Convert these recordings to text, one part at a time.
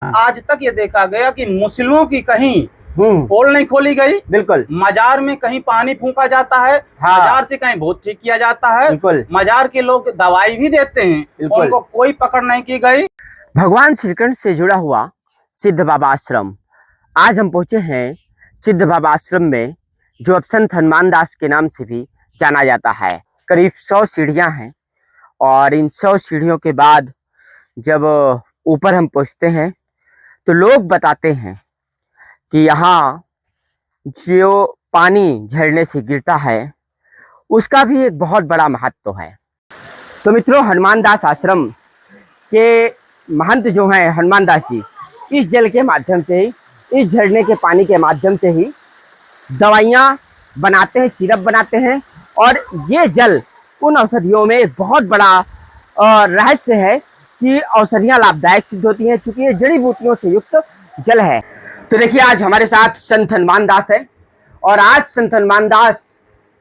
आज तक ये देखा गया कि मुस्लिमों की कहीं पोल नहीं खोली गई। बिल्कुल। मजार में कहीं पानी फूंका जाता है। हाँ। मजार से कहीं भूत ठीक किया जाता है। बिल्कुल। मजार के लोग दवाई भी देते हैं, उनको कोई पकड़ नहीं की गई। भगवान श्री कृष्ण से जुड़ा हुआ सिद्ध बाबा आश्रम। आज हम पहुंचे हैं सिद्ध बाबा आश्रम में, जो अब संत हनुमान दास के नाम से भी जाना जाता है। करीब 100 सीढ़ियां हैं और इन 100 सीढ़ियों के बाद जब ऊपर हम पहुंचते हैं तो लोग बताते हैं कि यहाँ जो पानी झरने से गिरता है उसका भी एक बहुत बड़ा महत्व है। तो मित्रों, हनुमान दास आश्रम के महंत जो हैं हनुमान दास जी, इस जल के माध्यम से ही, इस झरने के पानी के माध्यम से ही दवाइयाँ बनाते हैं, सिरप बनाते हैं। और ये जल उन औषधियों में एक बहुत बड़ा रहस्य है कि औषधियाँ लाभदायक सिद्ध होती हैं, चूंकि ये जड़ी बूटियों से युक्त जल है। तो देखिए, आज हमारे साथ संत हनुमान दास है। और आज संत हनुमान दास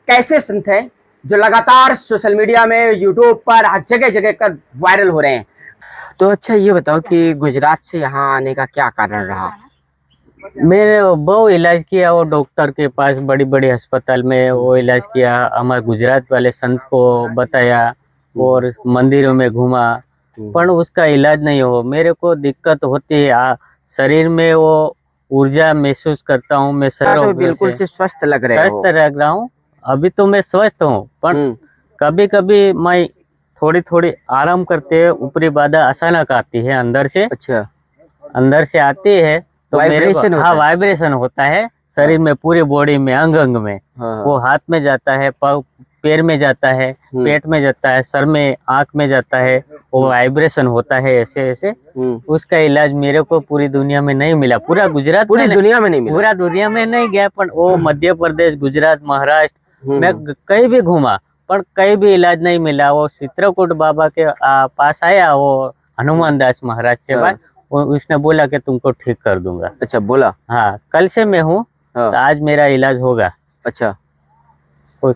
कैसे संत हैं जो लगातार सोशल मीडिया में, यूट्यूब पर जगह जगह कर वायरल हो रहे हैं। तो अच्छा, ये बताओ कि गुजरात से यहाँ आने का क्या कारण रहा? मैंने बहुत इलाज किया, वो डॉक्टर के पास, बड़ी बड़ी अस्पताल में वो इलाज किया। हमारे गुजरात वाले संत को बताया और मंदिरों में घूमा, पर उसका इलाज नहीं हो। मेरे को दिक्कत होती है शरीर में, वो ऊर्जा महसूस करता हूँ मैं। तो बिल्कुल से स्वस्थ लग रहा हूँ। अभी तो मैं स्वस्थ हूँ, पर कभी कभी मैं थोड़ी आराम करते हैं, ऊपरी बाधा अचानक आती है अंदर से। अच्छा। अंदर से आती है तो वाइब्रेशन होता है। वाइब्रेशन होता है शरीर में, पूरी बॉडी में, अंग अंग में। वो हाथ में जाता है, पैर में जाता है, पेट में जाता है, सर में, आंख में जाता है। वो वाइब्रेशन होता है ऐसे ऐसे। उसका इलाज मेरे को पूरी दुनिया में नहीं मिला, पूरा गुजरात, पूरी दुनिया में नहीं मिला, पूरा दुनिया में नहीं गया, पर वो मध्य प्रदेश, गुजरात, महाराष्ट्र मैं कहीं भी घूमा, पर कहीं भी इलाज नहीं मिला। वो चित्रकूट बाबा के पास आया, वो हनुमान दास महाराज से बात, उसने बोला कि तुमको ठीक कर दूंगा। अच्छा, बोला? हाँ, कल से मैं हूँ। हाँ। तो आज मेरा इलाज होगा। अच्छा। तो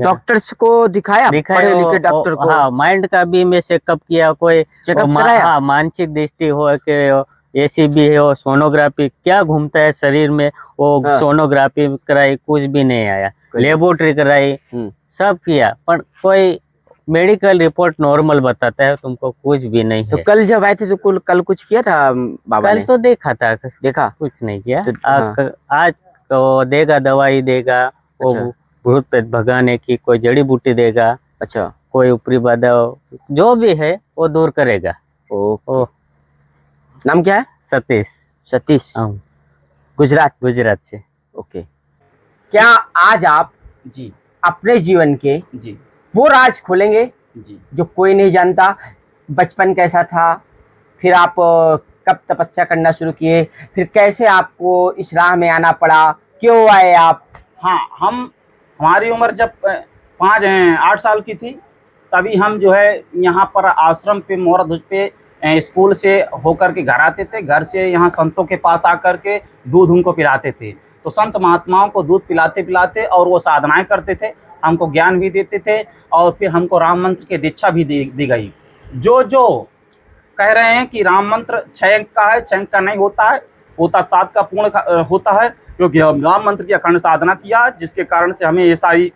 डॉक्टर्स को दिखाया पढ़े लिखे डॉक्टर को? हाँ, माइंड का भी मैं चेकअप किया, कोई हाँ, मानसिक दृष्टि हो कि एसीबी हो, सोनोग्राफी क्या घूमता है शरीर में, वो सोनोग्राफी कराई, कुछ भी नहीं आया। लेबोरेटरी कराई, सब किया, पर कोई मेडिकल रिपोर्ट नॉर्मल बताता है, तुमको कुछ भी नहीं है। तो कल जब आए थे तो कल कुछ किया था बाबा ने? कल तो देखा था, देखा, कुछ नहीं किया। तो आज तो देगा, दवाई देगा। वो भूत प्रेत भगाने की कोई जड़ी बूटी देगा। अच्छा। कोई ऊपरी बाधा जो भी है वो दूर करेगा। ओ, नाम क्या है? सतीश। सतीश, गुजरात से। ओके। क्या आज आप जी अपने जीवन के जी वो राज खोलेंगे जी जो कोई नहीं जानता? बचपन कैसा था, फिर आप कब तपस्या करना शुरू किए, फिर कैसे आपको इस राह में आना पड़ा, क्यों आए आप? हाँ, हमारी उम्र जब 8 साल की थी, तभी हम जो है यहाँ पर आश्रम पे, मोहरा पे स्कूल से होकर के घर आते थे। घर से यहाँ संतों के पास आकर के दूध उनको पिलाते थे। तो संत महात्माओं को दूध पिलाते पिलाते और वो साधनाएं करते थे, हमको ज्ञान भी देते थे, और फिर हमको राम मंत्र की दीक्षा भी दी गई। जो कह रहे हैं कि राम मंत्र 6 अंक का है, 6 अंक का नहीं होता है, होता 7 का पूर्ण होता है, क्योंकि हम राम मंत्र की अखंड साधना किया, जिसके कारण से हमें ये सारी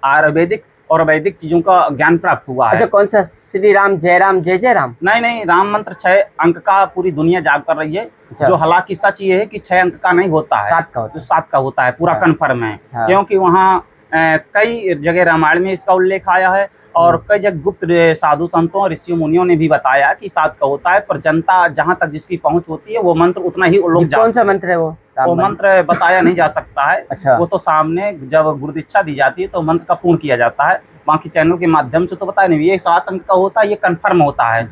आयुर्वेदिक और वैदिक चीजों का ज्ञान प्राप्त हुआ है। अच्छा, कौन सा? श्री राम, जय राम, जय जय राम? नहीं, राम मंत्र 6 अंक का पूरी दुनिया जाप कर रही है। अच्छा। जो हालांकि सच ये है कि 6 अंक का नहीं होता है, 7 का होता है। 7 का होता है, पूरा कन्फर्म है। हाँ। क्योंकि वहाँ कई जगह रामायण में इसका उल्लेख आया है, और कई जगह गुप्त साधु संतों और ऋषि मुनियों ने भी बताया कि 7 का होता है, पर जनता जहाँ तक जिसकी पहुँच होती है वो मंत्र उतना ही लोग। कौन सा मंत्र है वो? मंत्र बताया नहीं जा सकता है। अच्छा। वो तो सामने जब गुरु दीक्षा दी जाती है तो मंत्र का पूर्ण किया जाता है, बाकी चैनल के माध्यम से तो बताया नहीं। ये 7 अंक का होता है, ये कन्फर्म होता है।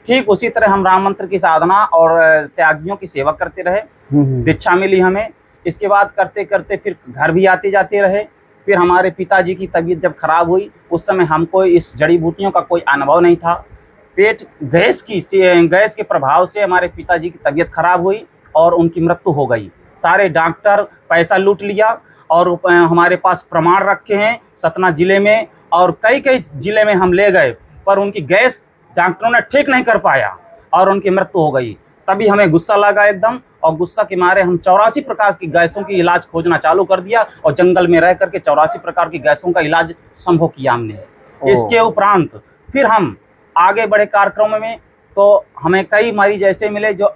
ठीक उसी तरह हम राम मंत्र की साधना और त्यागियों की सेवा करते रहे, दीक्षा मिली हमें। इसके बाद करते करते फिर घर भी आते जाते रहे। फिर हमारे पिताजी की तबीयत जब खराब हुई, उस समय हमको इस जड़ी बूटियों का कोई अनुभव नहीं था। पेट गैस के प्रभाव से हमारे पिताजी की तबीयत खराब हुई और उनकी मृत्यु हो गई। सारे डॉक्टर पैसा लूट लिया, और हमारे पास प्रमाण रखे हैं सतना जिले में, और कई जिले में हम ले गए, पर उनकी गैस डॉक्टरों ने ठीक नहीं कर पाया और उनकी मृत्यु हो गई। तभी हमें गुस्सा लगा एकदम, और गुस्सा के मारे हम 84 प्रकार की गैसों की इलाज खोजना चालू कर दिया, और जंगल में रह करके 84 प्रकार की गैसों का इलाज संभव किया हमने। इसके उपरांत फिर हम आगे बढ़े कार्यक्रम में, तो हमें कई मरीज ऐसे मिले जो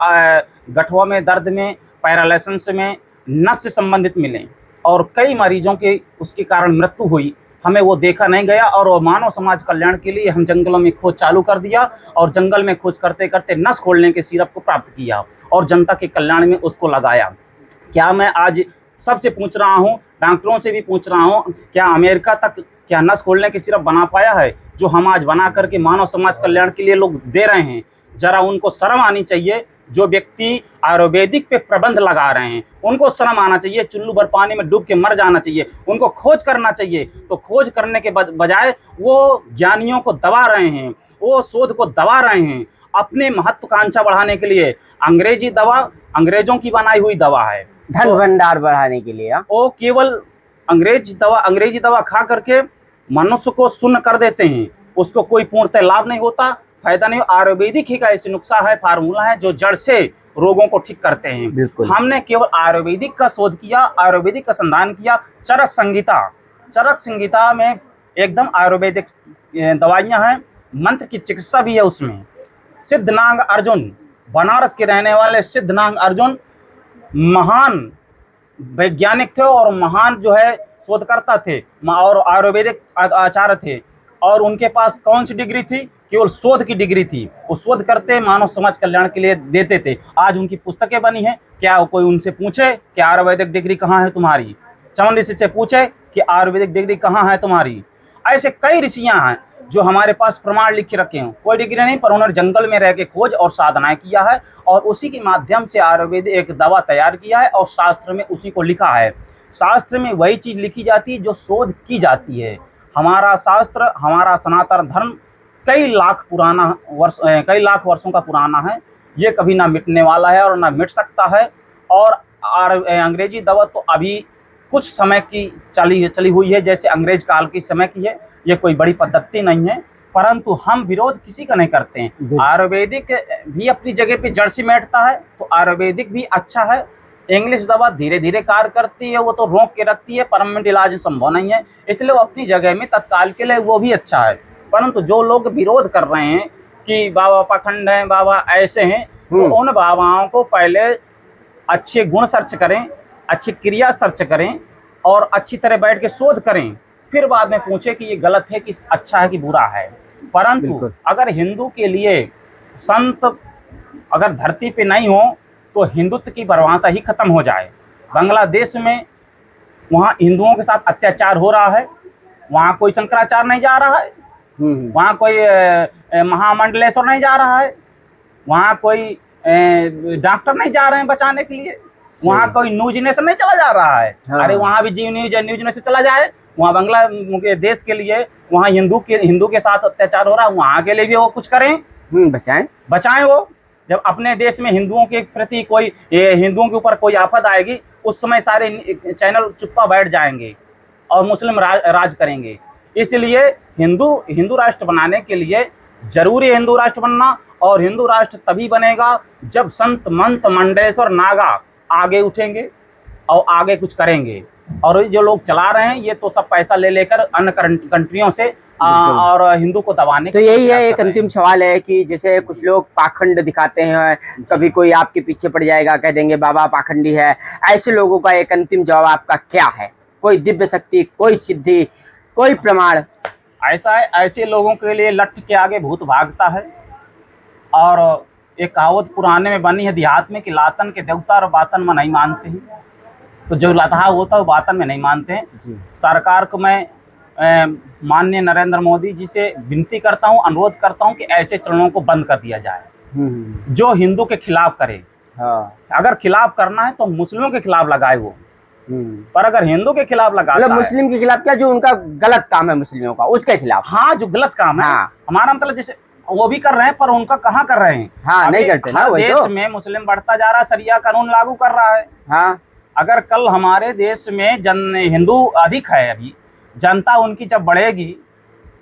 गठुआ में दर्द में, पैरालिसिस में, नस से संबंधित मिले, और कई मरीजों के उसके कारण मृत्यु हुई। हमें वो देखा नहीं गया, और वो मानव समाज कल्याण के लिए हम जंगलों में खोज चालू कर दिया, और जंगल में खोज करते करते नस खोलने के सिरप को प्राप्त किया और जनता के कल्याण में उसको लगाया। क्या मैं आज सबसे पूछ रहा हूँ, डॉक्टरों से भी पूछ रहा हूँ, क्या अमेरिका तक क्या नस खोलने के सिरप बना पाया है जो हम आज बना करके मानव समाज कल्याण के लिए लोग दे रहे हैं? जरा उनको शर्म आनी चाहिए। जो व्यक्ति आयुर्वेदिक पे प्रबंध लगा रहे हैं उनको शर्म आना चाहिए। चुल्लू भर पानी में डूब के मर जाना चाहिए। उनको खोज करना चाहिए। तो खोज करने के बजाय वो ज्ञानियों को दबा रहे हैं, वो शोध को दबा रहे हैं अपने महत्वाकांक्षा बढ़ाने के लिए। अंग्रेजी दवा अंग्रेजों की बनाई हुई दवा है, धन भंडार बढ़ाने के लिए। वो केवल अंग्रेजी दवा खा करके मनुष्य को शून्य कर देते हैं। उसको कोई पूर्णतः लाभ नहीं होता, फायदा नहीं। आयुर्वेदिक ही का ऐसी नुस्खा है, फार्मूला है जो जड़ से रोगों को ठीक करते हैं। हमने केवल आयुर्वेदिक का शोध किया, आयुर्वेदिक का संधान किया। चरक संहिता में एकदम आयुर्वेदिक दवाइयाँ हैं, मंत्र की चिकित्सा भी है उसमें। सिद्धनाग अर्जुन, बनारस के रहने वाले सिद्धनाग अर्जुन महान वैज्ञानिक थे और महान जो है शोधकर्ता थे और आयुर्वेदिक आचार्य थे। और उनके पास कौन सी डिग्री थी? केवल शोध की डिग्री थी। वो शोध करते मानव समाज कल्याण के लिए देते थे। आज उनकी पुस्तकें बनी हैं। क्या कोई उनसे पूछे कि आयुर्वेदिक डिग्री कहाँ है तुम्हारी? चमन ऋषि से पूछे कि आयुर्वेदिक डिग्री कहाँ है तुम्हारी? ऐसे कई ऋषियाँ हैं जो हमारे पास प्रमाण लिख रखे हैं। कोई डिग्री नहीं, पर उन्होंने जंगल में रह के खोज और साधनाएं किया है और उसी के माध्यम से आयुर्वेद एक दवा तैयार किया है और शास्त्र में उसी को लिखा है। शास्त्र में वही चीज़ लिखी जाती है जो शोध की जाती है। हमारा शास्त्र, हमारा सनातन धर्म कई लाख वर्षों का पुराना है। ये कभी ना मिटने वाला है और ना मिट सकता है। और अंग्रेजी दवा तो अभी कुछ समय की चली हुई है, जैसे अंग्रेज काल के समय की है। ये कोई बड़ी पद्धति नहीं है, परंतु हम विरोध किसी का नहीं करते हैं। आयुर्वेदिक भी अपनी जगह पे जड़ से बैठता है, तो आयुर्वेदिक भी अच्छा है। इंग्लिश दवा धीरे धीरे कार्य करती है, वो तो रोक के रखती है, परमानेंट इलाज संभव नहीं है, इसलिए वो अपनी जगह में तत्काल के लिए वो भी अच्छा है। परंतु जो लोग विरोध कर रहे हैं कि बाबा पाखंड हैं, बाबा ऐसे हैं, तो उन बाबाओं को पहले अच्छे गुण सर्च करें, अच्छी क्रिया सर्च करें और अच्छी तरह बैठ के शोध करें, फिर बाद में पूछे कि ये गलत है कि अच्छा है कि बुरा है। परंतु अगर हिंदू के लिए संत अगर धरती पे नहीं हो तो हिंदुत्व की परिभाषा ही खत्म हो जाए। बांग्लादेश में वहाँ हिंदुओं के साथ अत्याचार हो रहा है, वहाँ कोई शंकराचार्य नहीं जा रहा है, वहाँ कोई महामंडलेश्वर नहीं जा रहा है, वहाँ कोई डॉक्टर नहीं जा रहे हैं बचाने के लिए, वहाँ कोई न्यूज नेशन नहीं चला जा रहा है। अरे वहाँ भी जी न्यूज नेशन चला जाए, वहाँ बांग्लादेश के लिए वहाँ हिंदू के साथ अत्याचार हो रहा है, वहाँ के लिए भी वो कुछ करें, बचाएं। वो जब अपने देश में हिंदुओं के प्रति कोई हिंदुओं के ऊपर कोई आफत आएगी, उस समय सारे चैनल चुप्पा बैठ जाएंगे और मुस्लिम राज करेंगे। इसलिए हिंदू राष्ट्र बनाने के लिए जरूरी है हिंदू राष्ट्र बनना, और हिंदू राष्ट्र तभी बनेगा जब संत मंत मंडलेश्वर नागा आगे उठेंगे और आगे कुछ करेंगे। और जो लोग चला रहे हैं ये तो सब पैसा ले लेकर अन्य कंट्रियों से और हिंदू को दबाने। तो यही है, एक अंतिम सवाल है कि जैसे कुछ लोग पाखंड दिखाते हैं, कभी कोई आपके पीछे पड़ जाएगा, कह देंगे बाबा पाखंडी है, ऐसे लोगों का एक अंतिम जवाब आपका क्या है? कोई दिव्य शक्ति, कोई सिद्धि, कोई प्रमाण? ऐसा है, ऐसे लोगों के लिए लठ के आगे भूत भागता है। और एक कहावत पुराने में बनी है देहात में कि लातन के देवता और बातन में नहीं मानते हैं। तो जो लतहा होता है वो बातन में नहीं मानते हैं। सरकार को मैं माननीय नरेंद्र मोदी जी से विनती करता हूं, अनुरोध करता हूं कि ऐसे चरणों को बंद कर दिया जाए जो हिंदू के खिलाफ करे। अगर खिलाफ करना है तो मुस्लिमों के खिलाफ लगाए वो, पर अगर हिंदू के खिलाफ लगाता है, मुस्लिम के खिलाफ क्या, जो उनका गलत काम है मुस्लिमों का, उसके खिलाफ। हाँ, जो गलत काम है। हमारा मतलब जैसे वो भी कर रहे हैं, पर उनका कहाँ कर रहे हैं? नहीं करते ना। देश में मुस्लिम बढ़ता जा रहा है, शरिया कानून लागू कर रहा है। अगर कल हमारे देश में हिंदू अधिक है, अभी जनता उनकी जब बढ़ेगी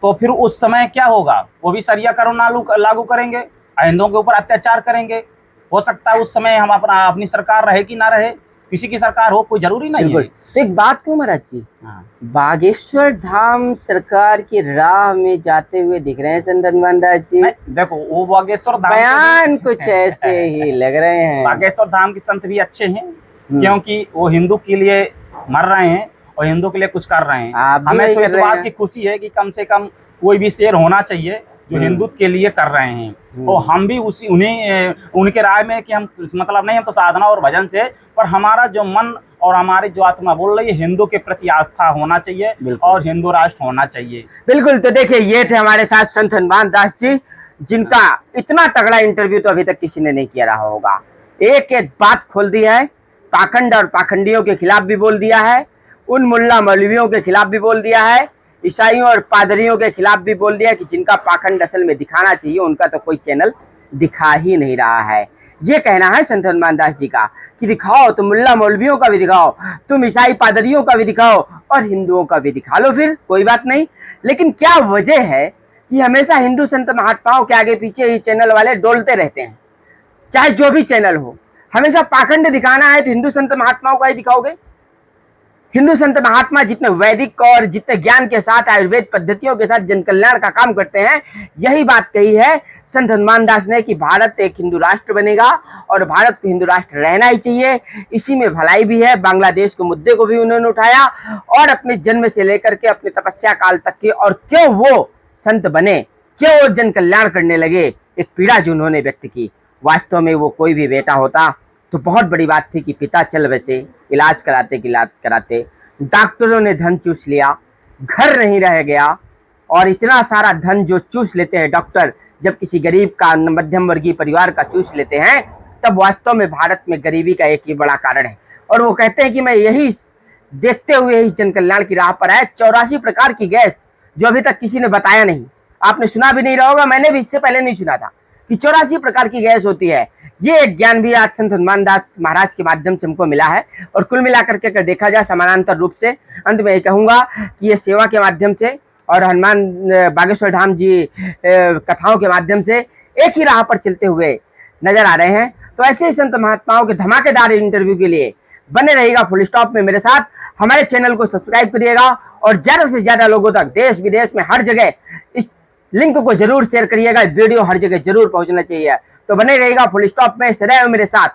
तो फिर उस समय क्या होगा? वो भी शरिया कानून लागू करेंगे, हिंदुओं के ऊपर अत्याचार करेंगे। हो सकता है उस समय हम अपनी सरकार रहे कि ना रहे, किसी की सरकार हो, कोई जरूरी नहीं है। तो एक बात क्यों महाराज जी, हाँ। बागेश्वर धाम सरकार की राह में जाते हुए दिख रहे हैं संत हनुमान दास जी। देखो वो बागेश्वर धाम बयान कुछ ऐसे ही लग रहे हैं। बागेश्वर धाम के संत भी अच्छे हैं, क्योंकि वो हिंदू के लिए मर रहे हैं और हिंदू के लिए कुछ कर रहे हैं। हमें तो इस बात की खुशी है कि कम से कम कोई भी शेर होना चाहिए जो हिंदुत्व के लिए कर रहे हैं। और हम भी उनके राय में कि हम मतलब नहीं, हम तो साधना और भजन से, पर हमारा जो मन और हमारी जो आत्मा बोल रही है हिंदू के प्रति आस्था होना चाहिए और हिंदू राष्ट्र होना चाहिए। बिल्कुल। तो देखिए ये थे हमारे साथ संत हनुमान दास जी, जिनका इतना तगड़ा इंटरव्यू तो अभी तक किसी ने नहीं किया रहा होगा। एक एक बात खोल दी है, पाखंड और पाखंडियों के खिलाफ भी बोल दिया है, उन मुल्ला मौलवियों के खिलाफ भी बोल दिया है, ईसाइयों और पादरियों के खिलाफ भी बोल दिया कि जिनका पाखंड असल में दिखाना चाहिए उनका तो कोई चैनल दिखा ही नहीं रहा है। ये कहना है संत हनुमान दास जी का कि दिखाओ, तुम मुल्ला मौलवियों का भी दिखाओ, तुम ईसाई पादरियों का भी दिखाओ और हिंदुओं का भी दिखा लो, फिर कोई बात नहीं। लेकिन क्या वजह है कि हमेशा हिंदू संत महात्माओं के आगे पीछे ये चैनल वाले डोलते रहते हैं, चाहे जो भी चैनल हो। हमेशा पाखंड दिखाना है तो हिंदू संत महात्माओं का ही दिखाओगे। हिंदू संत महात्मा जितने वैदिक और जितने ज्ञान के साथ आयुर्वेद पद्धतियों के साथ जन कल्याण का काम करते हैं, यही बात कही है संत हनुमान दास ने कि भारत एक हिंदू राष्ट्र बनेगा और भारत को हिंदू राष्ट्र रहना ही चाहिए। इसी में भलाई भी है। बांग्लादेश के मुद्दे को भी उन्होंने उठाया और अपने जन्म से लेकर के अपने तपस्या काल तक के, और क्यों वो संत बने, क्यों वो जन कल्याण करने लगे, एक पीड़ा जो उन्होंने व्यक्त की। वास्तव में वो कोई भी बेटा होता तो बहुत बड़ी बात थी कि पिता चल बसे, इलाज कराते डॉक्टरों ने धन चूस लिया, घर नहीं रह गया। और इतना सारा धन जो चूस लेते हैं डॉक्टर, जब किसी गरीब का, मध्यम वर्गीय परिवार का चूस लेते हैं, तब वास्तव में भारत में गरीबी का एक ही बड़ा कारण है। और वो कहते हैं कि मैं यही देखते हुए ही जन कल्याण की राह पर आया। 84 प्रकार की गैस जो अभी तक किसी ने बताया नहीं, आपने सुना भी नहीं रहा होगा, मैंने भी इससे पहले नहीं सुना था कि 84 प्रकार की गैस होती है। ये एक ज्ञान भी आज संत हनुमान दास महाराज के माध्यम से हमको मिला है। और कुल मिलाकर के अगर देखा जाए समानांतर रूप से, अंत में ये कहूँगा कि ये सेवा के माध्यम से और हनुमान बागेश्वर धाम जी कथाओं के माध्यम से एक ही राह पर चलते हुए नजर आ रहे हैं। तो ऐसे ही संत महात्माओं के धमाकेदार इंटरव्यू के लिए बने रहिएगा फुल स्टॉप में मेरे साथ। हमारे चैनल को सब्सक्राइब करिएगा और ज़्यादा से ज़्यादा लोगों तक, देश विदेश में हर जगह इस लिंक को जरूर शेयर करिएगा। वीडियो हर जगह जरूर पहुंचना चाहिए। तो बने रहेगा फुल स्टॉप में सदैव मेरे साथ।